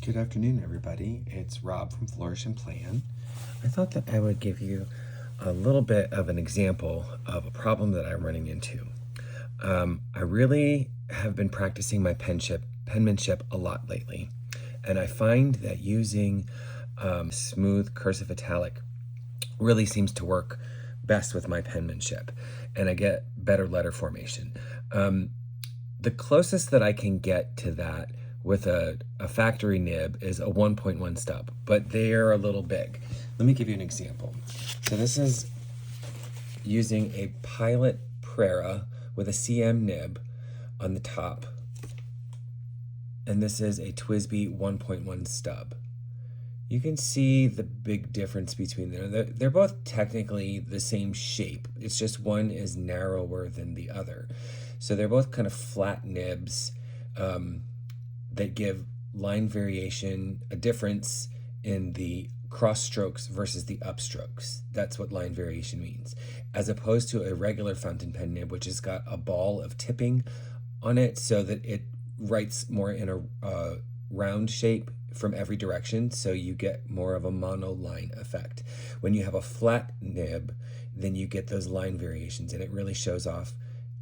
Good afternoon, everybody. It's Rob from Flourish and Plan. I thought that I would give you a little bit of an example of a problem that I'm running into. I really have been practicing my penmanship a lot lately, and I find that using smooth cursive italic really seems to work best with my penmanship, and I get better letter formation. The closest that I can get to that with a factory nib is a 1.1 stub, but they're a little big. Let me give you an example. So this is using a Pilot Prera with a CM nib on the top, and this is a TWSBI 1.1 stub. You can see the big difference between them. They're both technically the same shape. It's just one is narrower than the other. So they're both kind of flat nibs that give line variation, a difference in the cross strokes versus the upstrokes. That's what line variation means. As opposed to a regular fountain pen nib, which has got a ball of tipping on it so that it writes more in a round shape from every direction, so you get more of a monoline effect. When you have a flat nib, then you get those line variations, and it really shows off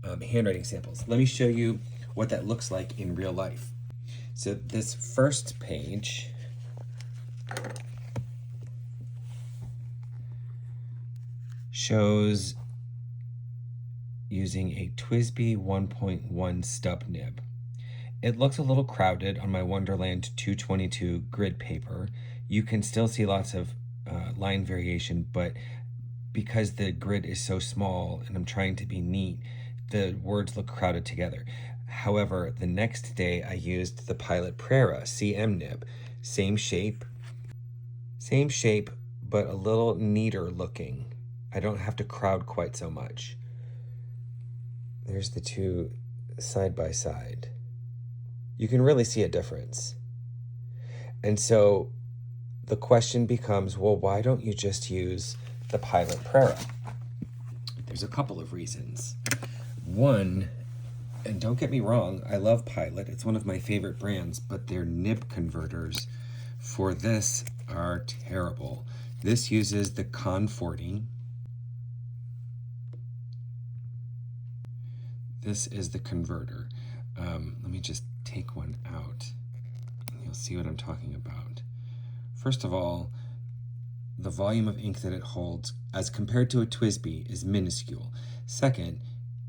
handwriting samples. Let me show you what that looks like in real life. So this first page shows using a TWSBI 1.1 stub nib. It looks a little crowded on my Wonderland 222 grid paper. You can still see lots of line variation, but because the grid is so small and I'm trying to be neat, the words look crowded together. However, the next day I used the Pilot Prera CM nib. Same shape, but a little neater looking. I don't have to crowd quite so much. There's the two side by side. You can really see a difference. And so the question becomes, well, why don't you just use the Pilot Prera? There's a couple of reasons. One, and don't get me wrong, I love Pilot. It's one of my favorite brands, but their nib converters for this are terrible. This uses the Con 40. This is the converter. Let me just take one out and you'll see what I'm talking about. First of all, the volume of ink that it holds as compared to a TWSBI is minuscule. Second,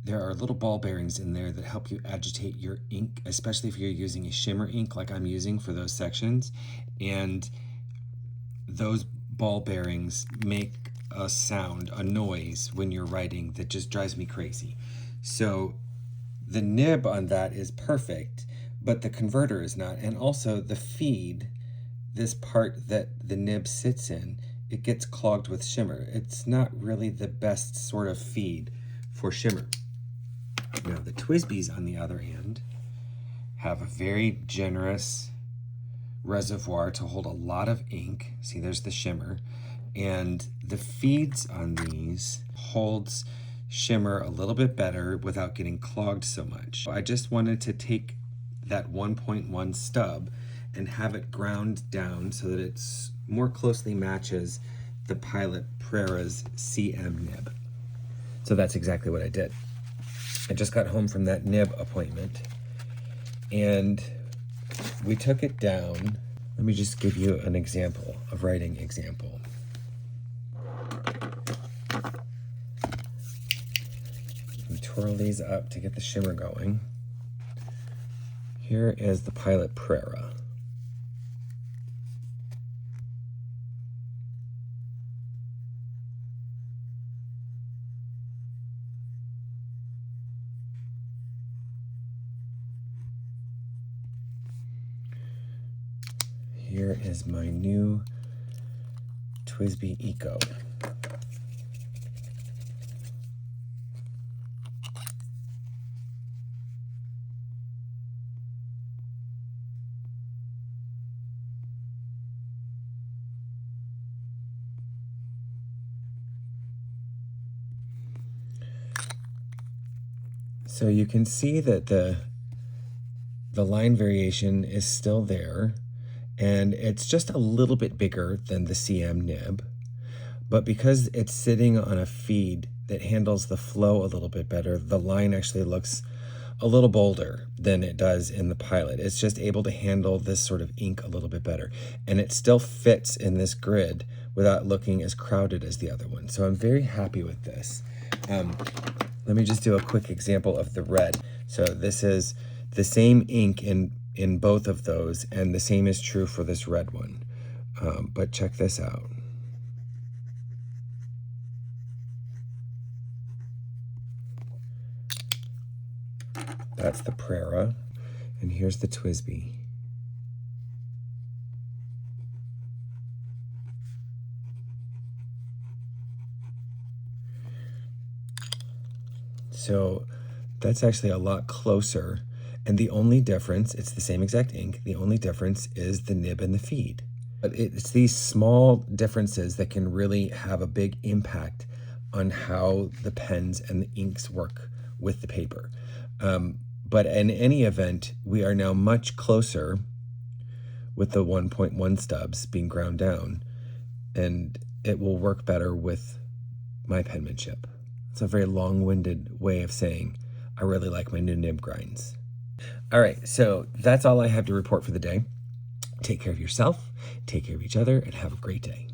there are little ball bearings in there that help you agitate your ink, especially if you're using a shimmer ink like I'm using for those sections. And those ball bearings make a sound, a noise when you're writing that just drives me crazy. So the nib on that is perfect, but the converter is not. And also the feed, this part that the nib sits in, it gets clogged with shimmer. It's not really the best sort of feed for shimmer. Now the TWSBIs, on the other hand, have a very generous reservoir to hold a lot of ink. See, there's the shimmer. And the feeds on these holds shimmer a little bit better without getting clogged so much. I just wanted to take that 1.1 stub and have it ground down so that it's more closely matches the Pilot Prera's CM nib. So that's exactly what I did. I just got home from that nib appointment and we took it down. Let me just give you an example, a writing example. You twirl these up to get the shimmer going. Here is the Pilot Prera. Here is my new TWSBI Eco. So you can see that the line variation is still there, and it's just a little bit bigger than the CM nib. But because it's sitting on a feed that handles the flow a little bit better, the line actually looks a little bolder than it does in the Pilot. It's just able to handle this sort of ink a little bit better. And it still fits in this grid without looking as crowded as the other one. So I'm very happy with this. Let me just do a quick example of the red. So this is the same ink in both of those, and the same is true for this red one. But check this out. That's the Prera, and here's the TWSBI. So that's actually a lot closer, and the only difference, it's the same exact ink, the only difference is the nib and the feed. But it's these small differences that can really have a big impact on how the pens and the inks work with the paper. But in any event, we are now much closer with the 1.1 stubs being ground down, and it will work better with my penmanship. It's a very long-winded way of saying I really like my new nib grinds. All right, so that's all I have to report for the day. Take care of yourself, take care of each other, and have a great day.